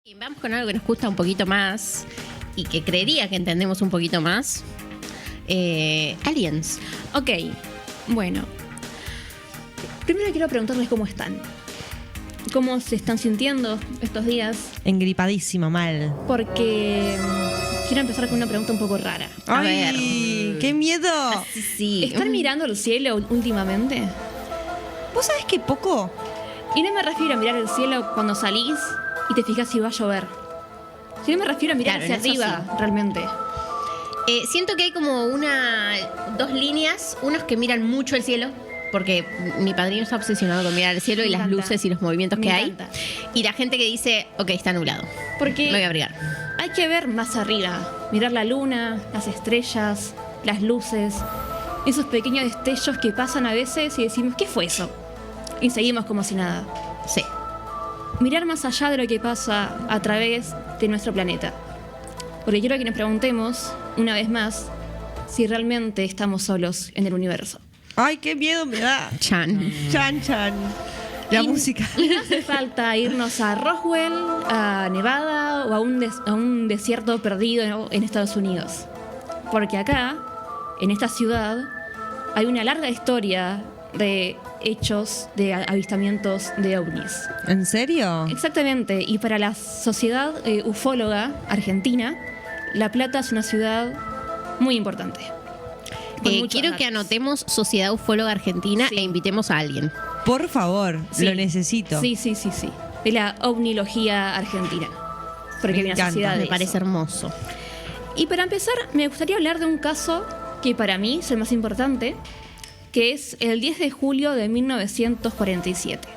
Y vamos con algo que nos gusta un poquito más y que creería que entendemos un poquito más. Aliens. Ok, bueno. Primero quiero preguntarles cómo están. ¿Cómo se están sintiendo estos días? Engripadísima, mal. Porque quiero empezar con una pregunta un poco rara. A ¡Ay, ver. qué miedo! Sí. ¿Están mirando el cielo últimamente? ¿Vos sabés qué poco? Y no me refiero a mirar el cielo cuando salís y te fijas si va a llover. Sino me refiero a mirar Claro, hacia en eso arriba, realmente. Siento que hay como dos líneas. Unos que miran mucho el cielo, porque mi padrino está obsesionado con mirar el cielo y Me las encanta. luces y los movimientos Me que hay. encanta. Y la gente que dice, ok, está nublado. Porque Me voy a abrigar. hay que ver más arriba. Mirar la luna, las estrellas, las luces. Esos pequeños destellos que pasan a veces y decimos, ¿qué fue eso? Y seguimos como si nada. Sí. Mirar más allá de lo que pasa a través de nuestro planeta. Porque quiero que nos preguntemos, una vez más, si realmente estamos solos en el universo. ¡Ay, qué miedo me da! Chan. Chan, chan. La Y música. No hace falta irnos a Roswell, a Nevada o a un desierto perdido en Estados Unidos. Porque acá, en esta ciudad, hay una larga historia de hechos de avistamientos de ovnis. ¿En serio? Exactamente, y para la sociedad ufóloga argentina, La Plata es una ciudad muy importante. Con muchos Quiero que datos. anotemos Sociedad Ufóloga Argentina Sí. e invitemos a alguien. Por favor, Sí. lo necesito. Sí. De la ovnilogía argentina. Porque Me hay una encanta, sociedad de Me eso. parece hermoso. Y para empezar, me gustaría hablar de un caso que para mí es el más importante, que es el 10 de julio de 1947.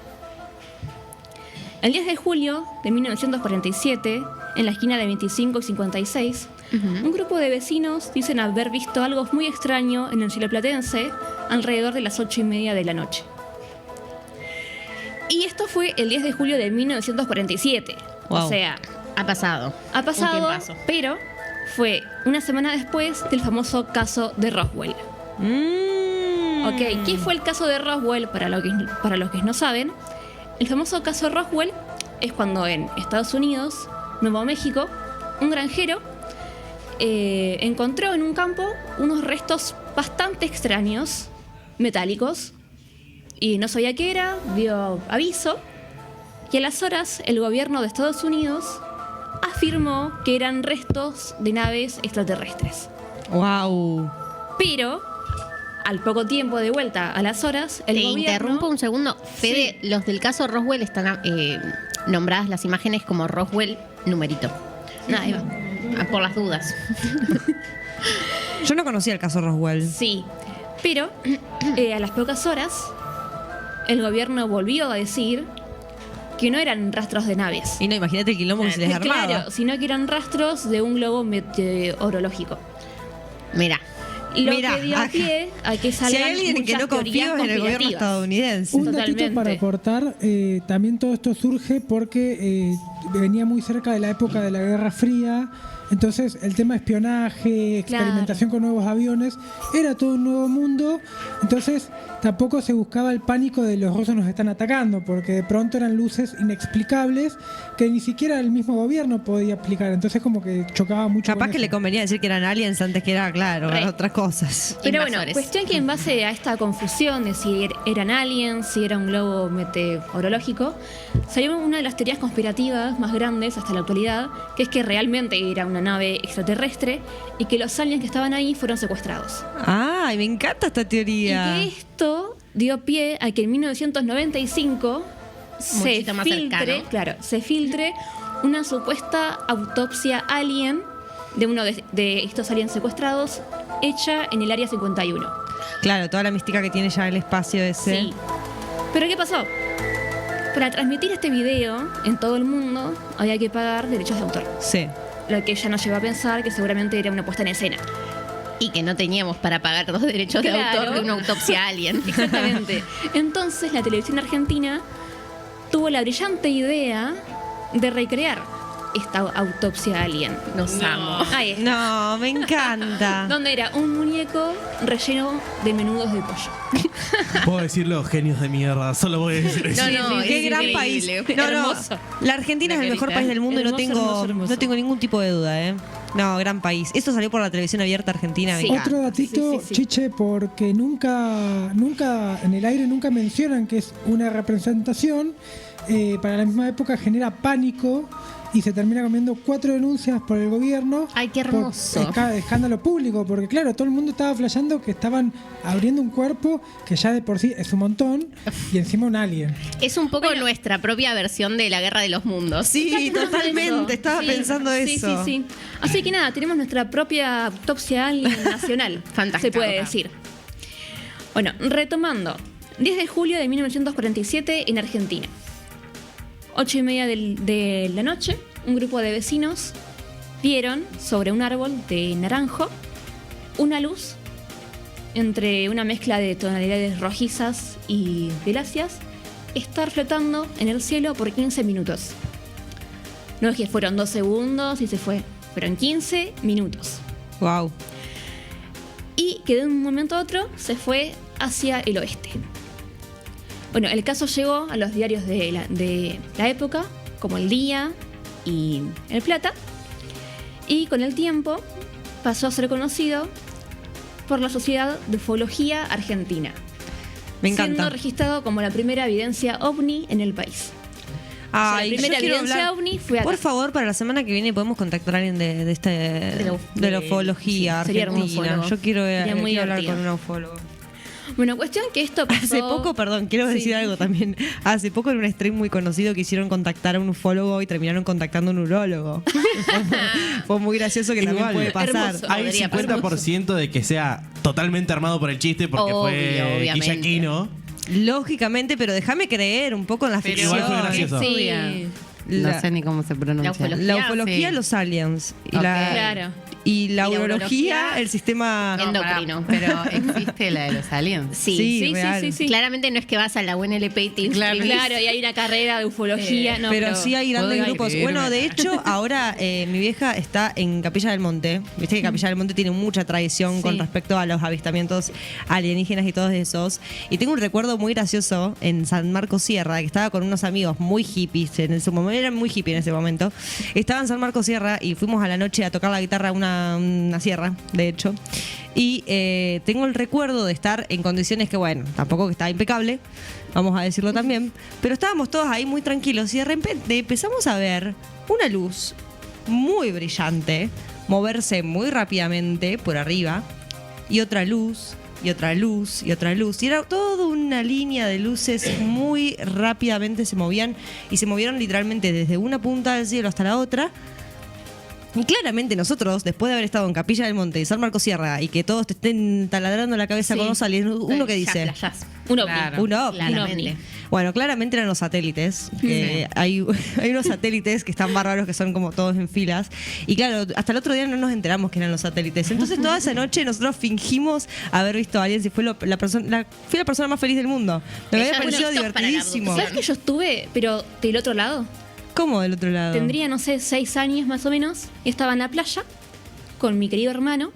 El 10 de julio de 1947, en la esquina de 25 y 56, un grupo de vecinos dicen haber visto algo muy extraño en el cielo platense alrededor de las 8:30 de la noche. Y esto fue el 10 de julio de 1947. Wow. O sea, Ha pasado. ha Un pasado, tiempazo. pero fue una semana después del famoso caso de Roswell. Ok, ¿qué fue el caso de Roswell? Para los que no saben, el famoso caso Roswell es cuando en Estados Unidos, Nuevo México, un granjero encontró en un campo unos restos bastante extraños, metálicos, y no sabía qué era, dio aviso, y a las horas el gobierno de Estados Unidos afirmó que eran restos de naves extraterrestres. ¡Wow! Pero, al poco tiempo de vuelta, a las horas, el Te gobierno... interrumpo un segundo. Fede, los del caso Roswell están nombradas las imágenes como Roswell numerito. No, ahí va. Por las dudas. Yo no conocía el caso Roswell. Sí, pero a las pocas horas, el gobierno volvió a decir que no eran rastros de naves. Y no, imagínate el quilombo que se les armaba. Claro, sino que eran rastros de un globo meteorológico. Mira. Lo Mirá, que dio acá. pie a que Si salgan hay alguien que muchas no confío teorías es en el gobierno conspirativas. estadounidense. Un datito Totalmente. para aportar, también todo esto surge porque venía muy cerca de la época de la Guerra Fría, entonces el tema de espionaje, experimentación con nuevos aviones, era todo un nuevo mundo, entonces tampoco se buscaba el pánico de los rusos nos están atacando, porque de pronto eran luces inexplicables que ni siquiera el mismo gobierno podía explicar, entonces como que chocaba mucho. Capaz con que eso. le convenía decir que eran aliens antes que era, claro, Re. otras cosas. Pero bueno, Invasores. cuestión que en base a esta confusión de si eran aliens, si era un globo meteorológico, salió una de las teorías conspirativas más grandes hasta la actualidad, que es que realmente era una nave extraterrestre y que los aliens que estaban ahí fueron secuestrados. ¡Ay, me encanta esta teoría! Y que esto dio pie a que en 1995 Muchito más cercano. se filtre una supuesta autopsia alien de uno de estos aliens secuestrados hecha en el Área 51. Claro, toda la mística que tiene ya el espacio ese. Sí. Pero ¿qué pasó? Para transmitir este video en todo el mundo había que pagar derechos de autor. Sí. Lo que ella nos llevó a pensar que seguramente era una puesta en escena. Y que no teníamos para pagar los derechos de Claro. autor de una autopsia a alguien. Exactamente. Entonces la televisión argentina tuvo la brillante idea de recrear esta autopsia alien. Nos amo. Ahí está. No, me encanta. Donde era un muñeco relleno de menudos de pollo. Puedo decirlo, genios de mierda. Solo voy a decir eso. No, Qué es gran increíble. país. No, no. Hermoso. La Argentina es el mejor país del mundo y Hermoso, hermoso. no tengo ningún tipo de duda, ¿eh? No, gran país. Esto salió por la televisión abierta argentina. Sí. Me encanta. Otro datito, Sí, sí, sí. Chiche, porque nunca en el aire nunca mencionan que es una representación, para la misma época genera pánico y se termina comiendo 4 denuncias por el gobierno. Ay, qué por hermoso. escándalo público, porque claro, todo el mundo estaba flasheando que estaban abriendo un cuerpo que ya de por sí es un montón y encima un alien. Es un poco nuestra propia versión de la Guerra de los Mundos. Sí, totalmente. Estaba pensando eso. Sí. Así que nada, tenemos nuestra propia autopsia alien nacional. Fantástica. Se puede decir. Bueno, retomando. 10 de julio de 1947 en Argentina. 8:30 de la noche, un grupo de vecinos vieron sobre un árbol de naranjo una luz entre una mezcla de tonalidades rojizas y violáceas estar flotando en el cielo por 15 minutos. No es que fueron 2 segundos y se fue, fueron 15 minutos. Wow. Y que de un momento a otro se fue hacia el oeste. Bueno, el caso llegó a los diarios de la época, como El Día y El Plata, y con el tiempo pasó a ser conocido por la Sociedad de Ufología Argentina, Me siendo encanta. registrado como la primera evidencia ovni en el país. Ay, la yo primera quiero evidencia hablar- ovni fue acá. Por favor, para la semana que viene podemos contactar a alguien de la ufología sí, sería hermoso, argentina. ¿no? Yo quiero Sería muy quiero hablar divertido. con un ufólogo. Bueno, cuestión que esto pasó... Hace poco, perdón, quiero Sí. decir algo también. Hace poco en un stream muy conocido quisieron contactar a un ufólogo y terminaron contactando a un urólogo. Fue muy gracioso que también Igual, puede pasar. hermoso. Hay Podría pasar. 50% de que sea totalmente armado por el chiste porque Obvio, fue obviamente. Quillaquino. Lógicamente, pero déjame creer un poco en la Pero ficción. igual fue gracioso. Sí, La- No sé ni cómo se pronuncia. La ufología, Sí. los aliens. Y Ok. claro. y la Y la urología, urología, el sistema. endocrino. Pero existe la de los aliens. Sí, Sí, real. Claramente no es que vas a la UNLP y te Claro. inscribís. Claro, y hay una carrera de ufología. no, pero sí hay grandes Puedo grupos. inscribirme. Bueno, de hecho, ahora mi vieja está en Capilla del Monte. Viste que Capilla del Monte tiene mucha tradición con respecto a los avistamientos alienígenas y todos esos. Y tengo un recuerdo muy gracioso en San Marcos Sierra, que estaba con unos amigos muy hippies. En su momento eran muy hippies en ese momento. Estaba en San Marcos Sierra y fuimos a la noche a tocar la guitarra a una sierra, de hecho. Y tengo el recuerdo de estar en condiciones que, bueno, tampoco que estaba impecable, vamos a decirlo también, pero estábamos todos ahí muy tranquilos y de repente empezamos a ver una luz muy brillante moverse muy rápidamente por arriba y otra luz y otra luz y otra luz. Y era toda una línea de luces muy rápidamente se movían y se movieron literalmente desde una punta del cielo hasta la otra. Y claramente nosotros, después de haber estado en Capilla del Monte y San Marcos Sierra y que todos te estén taladrando la cabeza Sí. con los aliens, uno que Ya dice... flashás. Un ovni. Claro. Un ovni. Claramente. Bueno, claramente eran los satélites. Hay unos satélites que están bárbaros, que son como todos en filas. Y claro, hasta el otro día no nos enteramos que eran los satélites. Entonces toda esa noche nosotros fingimos haber visto a aliens y fui la persona más feliz del mundo. Me había Ellos parecido listos para la divertidísimo. ¿Sabes que yo estuve, pero del otro lado? ¿Cómo del otro lado? Tendría, no sé, 6 años más o menos. Y estaba en la playa con mi querido hermano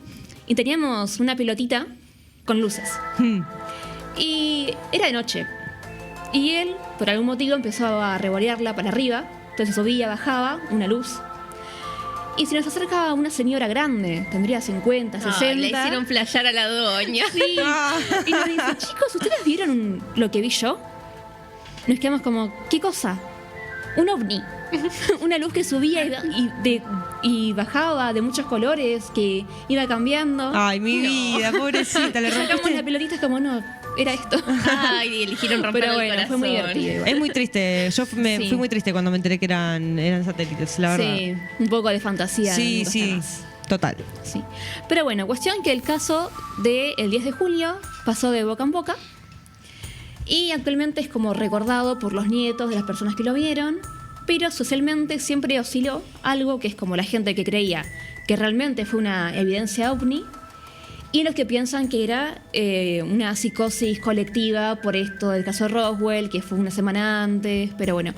y teníamos una pelotita con luces. Hmm. Y era de noche. Y él, por algún motivo, empezó a revolearla para arriba. Entonces subía, bajaba, una luz. Y se nos acercaba una señora grande, tendría 50, 60. Ah, le hicieron flashear a la doña. Sí. Y nos dice, chicos, ¿ustedes vieron lo que vi yo? Nos quedamos como, ¿qué cosa? Un ovni. Una luz que subía y bajaba de muchos colores, que iba cambiando. Ay, mi vida, pobrecita, le Sacamos la rompiste. pelotita como, no, era esto. Ay, y eligieron romper Pero el bueno, corazón. fue muy divertido igual. Es muy triste. Yo Sí. fui muy triste cuando me enteré que eran satélites, la verdad. Sí, un poco de fantasía. Sí, en los sí, temas. total. Sí. Pero bueno, cuestión que el caso del 10 de julio pasó de boca en boca y actualmente es como recordado por los nietos de las personas que lo vieron, pero socialmente siempre osciló algo que es como la gente que creía que realmente fue una evidencia ovni y los que piensan que era una psicosis colectiva por esto del caso Roswell, que fue una semana antes, pero bueno.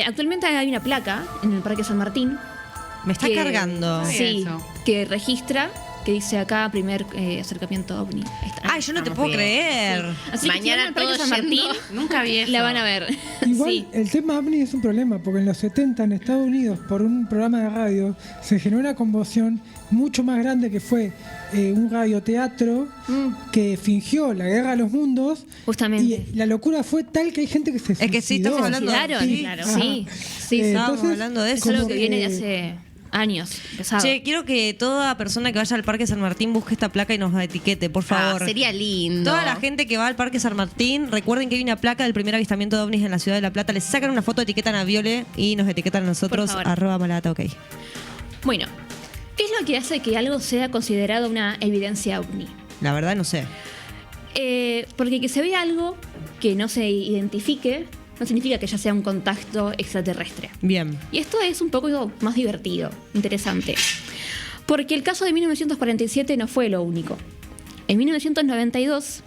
Actualmente hay una placa en el Parque San Martín. Me está cargando. Sí, Eso. que registra, que dice acá primer acercamiento ovni. Ahí está. Ay, yo no te Estamos puedo bien. creer. Así que si van Mañana al Parque todos San Martín, yendo. Nunca vi eso. la van a ver. Igual Sí. el tema ovni es un problema, porque en los 70 en Estados Unidos, por un programa de radio, se generó una conmoción mucho más grande que fue un radioteatro que fingió la guerra de los mundos. Justamente. Y la locura fue tal que hay gente que se Es que sí, suicidó. estamos hablando- Suicidaron, sí, claro. ajá. Sí, sí. Estábamos entonces, hablando de eso. Es algo como que viene de hace años. Pesado. Che, quiero que toda persona que vaya al Parque San Martín busque esta placa y nos etiquete, por favor. Sería lindo. Toda la gente que va al Parque San Martín, recuerden que hay una placa del primer avistamiento de ovnis en la ciudad de La Plata. Les sacan una foto, etiquetan a Viole y nos etiquetan a nosotros, Por favor. @malata, ok. Bueno, ¿qué es lo que hace que algo sea considerado una evidencia ovni? La verdad no sé. Porque que se vea algo que no se identifique no significa que ya sea un contacto extraterrestre. Bien. Y esto es un poco más divertido, interesante. Porque el caso de 1947 no fue lo único. En 1992,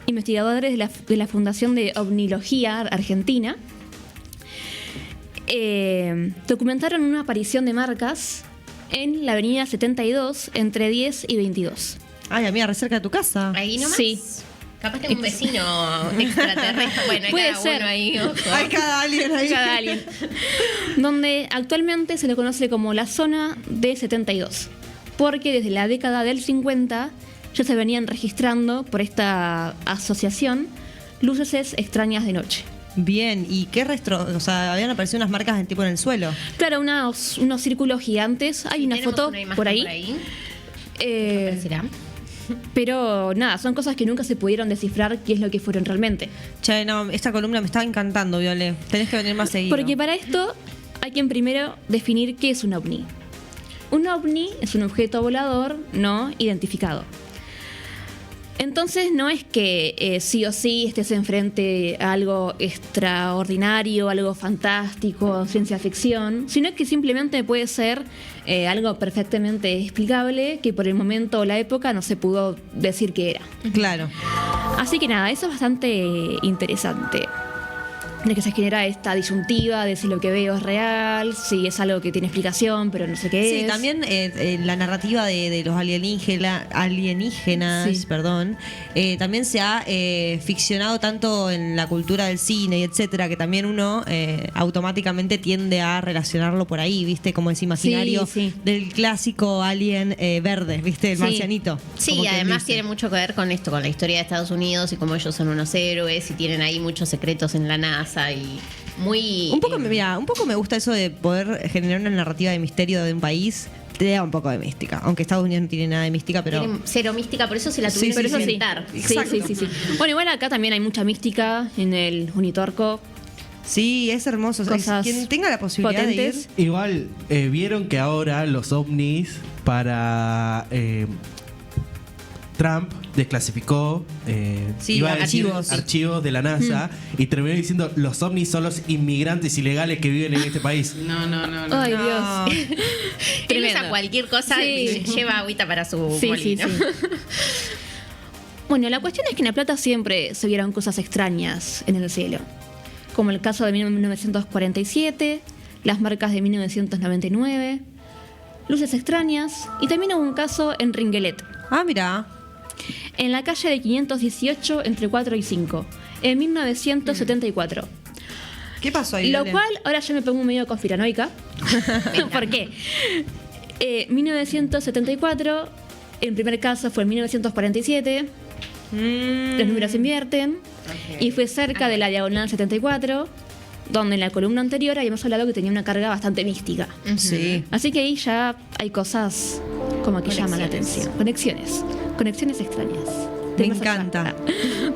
investigadores de la Fundación de Ovnilogía Argentina documentaron una aparición de marcas en la avenida 72 entre 10 y 22. Ay, amiga, re cerca de tu casa. Ahí nomás. Sí. Capaz tengo un vecino extraterrestre. Bueno, hay Puede cada ser. uno ahí. Ojo. Hay cada alguien ahí. Cada alguien. Donde actualmente se le conoce como la zona de 72. Porque desde la década del 50 ya se venían registrando por esta asociación luces extrañas de noche. Bien, ¿y qué resto? O sea, habían aparecido unas marcas en tipo en el suelo. Claro, unos círculos gigantes. Hay una ¿Tenemos foto una imagen por ahí. ¿Aparecerá? Pero nada, son cosas que nunca se pudieron descifrar qué es lo que fueron realmente. Che, no, esta columna me está encantando, Viole. Tenés que venir más seguido. Porque para esto hay que primero definir qué es un ovni. Un ovni es un objeto volador no identificado. Entonces no es que sí o sí estés enfrente a algo extraordinario, algo fantástico, ciencia ficción, sino que simplemente puede ser algo perfectamente explicable que por el momento o la época no se pudo decir qué era. Claro. Así que nada, eso es bastante interesante. De que se genera esta disyuntiva de si lo que veo es real, si es algo que tiene explicación, pero no sé qué es. Sí, también la narrativa de los alienígenas, Sí. perdón, también se ha ficcionado tanto en la cultura del cine y etcétera, que también uno automáticamente tiende a relacionarlo por ahí, ¿viste? Como ese imaginario Sí, sí. del clásico alien verde, ¿viste? El Sí. marcianito. Sí, como y quien además dice. tiene mucho que ver con esto, con la historia de Estados Unidos y cómo ellos son unos héroes y tienen ahí muchos secretos en la NASA y muy... Un poco me gusta eso de poder generar una narrativa de misterio de un país. Te da un poco de mística, aunque Estados Unidos no tiene nada de mística, pero... Tienen cero mística, por eso se la Sí, tuvieron pero que eso sí. inventar. Sí. Bueno, igual acá también hay mucha mística en el Unitorco. Sí, es hermoso. Cosas Quien tenga la posibilidad potentes. de ir... Igual, vieron que ahora los ovnis para Trump desclasificó Sí, iba a decir archivos. archivos de la NASA y terminó diciendo los ovnis son los inmigrantes ilegales que viven en este país. No. Ay, No. Dios. Él Tremendo. usa cualquier cosa Sí. y lleva agüita para su Sí, molino. sí. Bueno, la cuestión es que en La Plata siempre se vieron cosas extrañas en el cielo. Como el caso de 1947, las marcas de 1999, luces extrañas y también hubo un caso en Ringuelet, Ah, mira. en la calle de 518 entre 4 y 5, en 1974. ¿Qué pasó ahí? Lo Viole? cual, ahora yo me pongo medio conspiranoica. ¿Por qué? 1974, el primer caso fue en 1947, los números se invierten, y fue cerca de la diagonal 74, donde en la columna anterior habíamos hablado que tenía una carga bastante mística. Sí. Así que ahí ya hay cosas como que llaman la Conexiones. atención. Conexiones extrañas. Me más allá. encanta.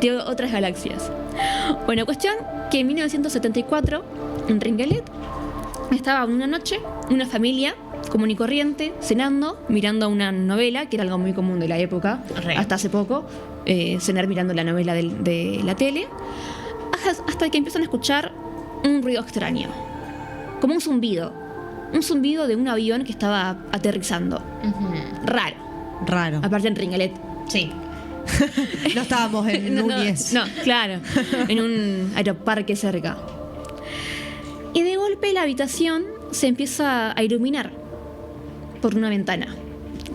De otras galaxias. Bueno, cuestión que en 1974, en Ringuelet, estaba una noche una familia común y corriente, cenando, mirando una novela, que era algo muy común de la época, Re. hasta hace poco, cenar mirando la novela de la tele, hasta que empiezan a escuchar un ruido extraño, como un zumbido de un avión que estaba aterrizando. Raro, aparte en Ringuelet. Sí. No estábamos en Núñez. No, claro, en un aeroparque cerca. Y de golpe golpe la habitación se empieza a iluminar por una ventana.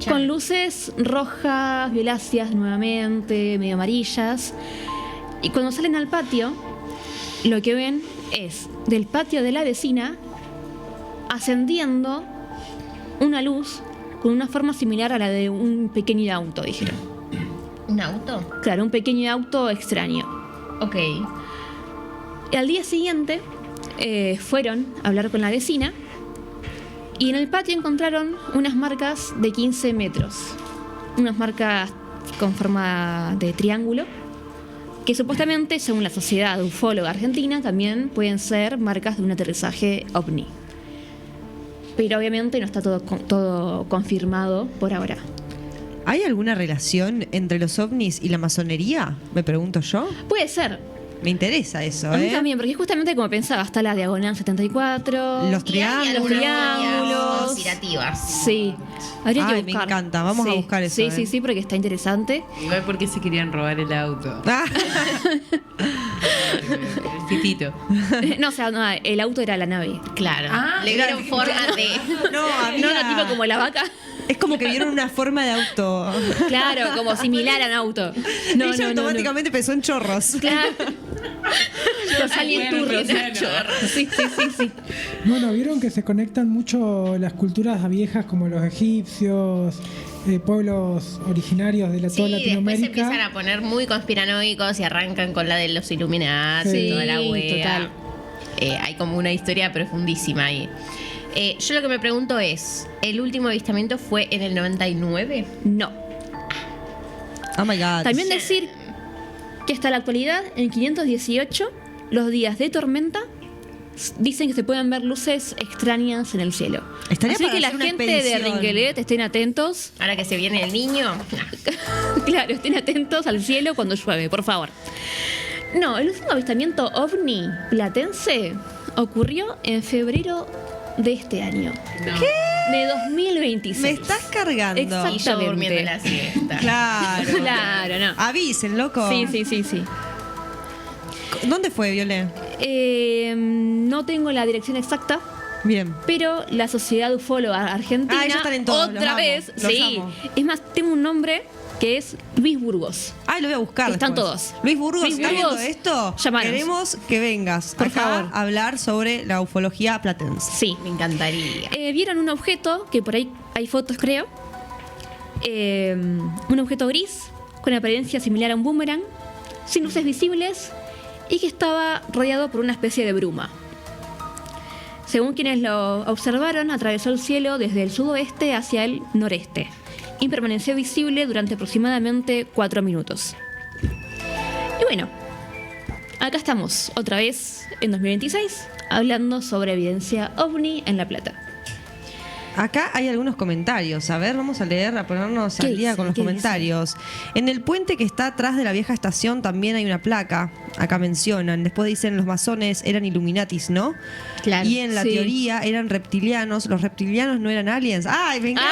Con luces rojas, violáceas nuevamente, medio amarillas. Y cuando salen al patio, lo que ven es del patio de la vecina ascendiendo una luz con una forma similar a la de un pequeño auto, dijeron. ¿Un auto? Claro, un pequeño auto extraño. Ok. Y al día siguiente fueron a hablar con la vecina y en el patio encontraron unas marcas de 15 metros. Unas marcas con forma de triángulo que supuestamente, según la Sociedad Ufóloga Argentina, también pueden ser marcas de un aterrizaje ovni. Pero obviamente no está todo confirmado por ahora. ¿Hay alguna relación entre los ovnis y la masonería? Me pregunto yo. Puede ser. Me interesa eso, A mí también, porque justamente como pensaba, está la Diagonal 74. Los Y hay triángulos. teorías conspirativas. Sí. Habría que Ay, buscar. me encanta. Vamos a Sí. buscar eso, Sí, ¿eh? sí, sí, porque está interesante. Igual porque se querían robar el auto. Ah, El fitito. No, o sea, no, el auto era la nave. Claro. Ah, Le dieron forma de. no, No, amiga. no, tipo como la vaca. Es como que vieron una forma de auto. Claro, como similar a un auto. No, Ella no, no, automáticamente pensó en chorros. no. Claro. Los alien Bueno, turros. claro. Sí, sí, sí, sí. Bueno, vieron que se conectan mucho las culturas viejas como los egipcios, pueblos originarios de toda Sí, después se Latinoamérica. empiezan a poner muy conspiranoicos y arrancan con la de los Illuminati Sí, y toda la wea. total. Hay como una historia profundísima ahí. Yo lo que me pregunto es, ¿el último avistamiento fue en el 99? No. Oh my God. También decir que hasta la actualidad, en 518, los días de tormenta dicen que se pueden ver luces extrañas en el cielo. Estaría Así para que la hacer una gente de expedición. Ringelet estén atentos. Ahora que se viene el niño. Claro, estén atentos al cielo cuando llueve, por favor. No, el último avistamiento ovni platense ocurrió en febrero de este año. No. De 2026. Me estás cargando. Exacto. Y yo durmiendo la siesta. Claro. Claro, no. Avisen, loco. Sí, sí, sí, sí. ¿Dónde fue, Violé? No tengo la dirección exacta, Bien. pero la Sociedad Ufóloga Argentina, Ah, ellos están en todo, los otra amo, vez, los sí. amo. Es más, tengo un nombre que es Luis Burgos. Ay, lo voy a buscar. Están después. todos. Luis Burgos, Luis ¿estás Burgos, viendo esto? llámanos. Queremos que vengas Por acá favor. a hablar sobre la ufología platense. Sí. Me encantaría. Vieron un objeto, que por ahí hay fotos creo, un objeto gris con apariencia similar a un boomerang, sin luces visibles y que estaba rodeado por una especie de bruma. Según quienes lo observaron, atravesó el cielo desde el sudoeste hacia el noreste y permaneció visible durante aproximadamente 4 minutos. Y bueno, acá estamos otra vez en 2026 hablando sobre evidencia ovni en La Plata. Acá hay algunos comentarios. A ver, vamos a leer, a ponernos ¿Qué al día dice? con los ¿Qué comentarios. En el puente que está atrás de la vieja estación también hay una placa. Acá mencionan. Después dicen los masones eran Illuminatis, ¿no? Claro. Y en la Sí. teoría eran reptilianos. Los reptilianos no eran aliens. ¡Ay, me encanta!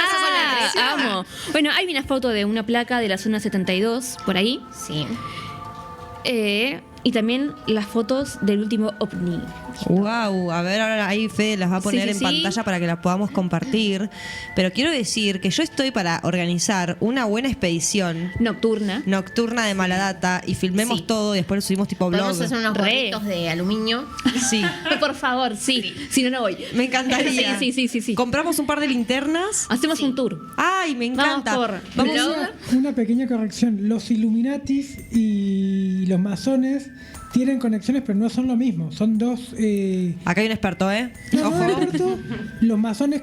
Ah, amo. Bueno, hay una foto de una placa de la zona 72, por ahí. Sí. Y también las fotos del último ovni. Wow, a ver, ahora ahí Fede las va a poner Sí, sí, en sí. pantalla para que las podamos compartir. Pero quiero decir que yo estoy para organizar una buena expedición Nocturna. nocturna de Maladata y filmemos Sí. todo y después lo subimos tipo blog. Podemos hacer unos Re. gorritos de aluminio. Sí, Por favor, sí. Si no, no voy. me encantaría. Sí. Compramos un par de linternas. Hacemos un tour. Ay, me encanta. Vamos por Vamos blog. Una pequeña corrección. Los Illuminatis y los masones tienen conexiones, pero no son lo mismo. Son dos... Acá hay un experto, ¿eh? No, Ojo. Alberto, los masones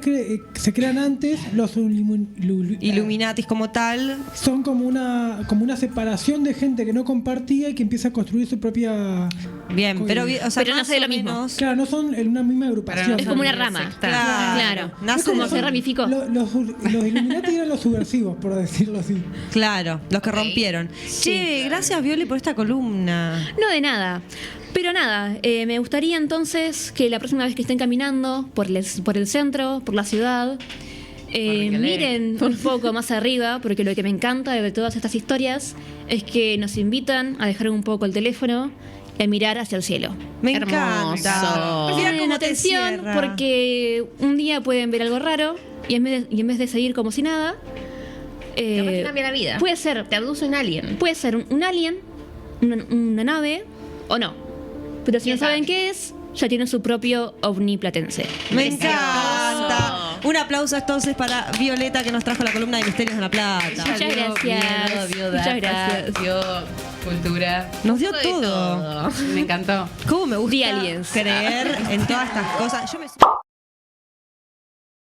se crean antes, los Illuminatis como tal. son como una separación de gente que no compartía y que empieza a construir su propia... Bien, pero, o sea, Pero no más sé de o lo mismo. menos- Claro, no son en una misma agrupación. Es como una rama. Claro. Nace Es como Como se ramificó. Los Illuminati eran los subversivos, por decirlo así. Claro, los que rompieron. Che, gracias Violi por esta columna. No de nada. Pero nada, me gustaría entonces que la próxima vez que estén caminando por el centro, por la ciudad, Ringelet. miren un poco más arriba, porque lo que me encanta de todas estas historias es que nos invitan a dejar un poco el teléfono en mirar hacia el cielo. Me Hermoso. encanta. Mira Presten cómo te atención cierra. porque un día pueden ver algo raro y en vez de seguir como si nada, Capaz te cambia la vida. puede ser Te abduce un alien. Puede ser un alien, una nave o no. Pero si no ¿Quién saben sabe? qué es, ya tienen su propio ovni platense. Me Precioso. encanta. Un aplauso entonces para Violeta que nos trajo la columna de Misterios en la Plata. Muchas gracias. Vio Muchas datos, gracias. vio cultura. Nos dio De todo. Me encantó. ¿Cómo me gusta The Aliens. creer en todas estas cosas? Yo me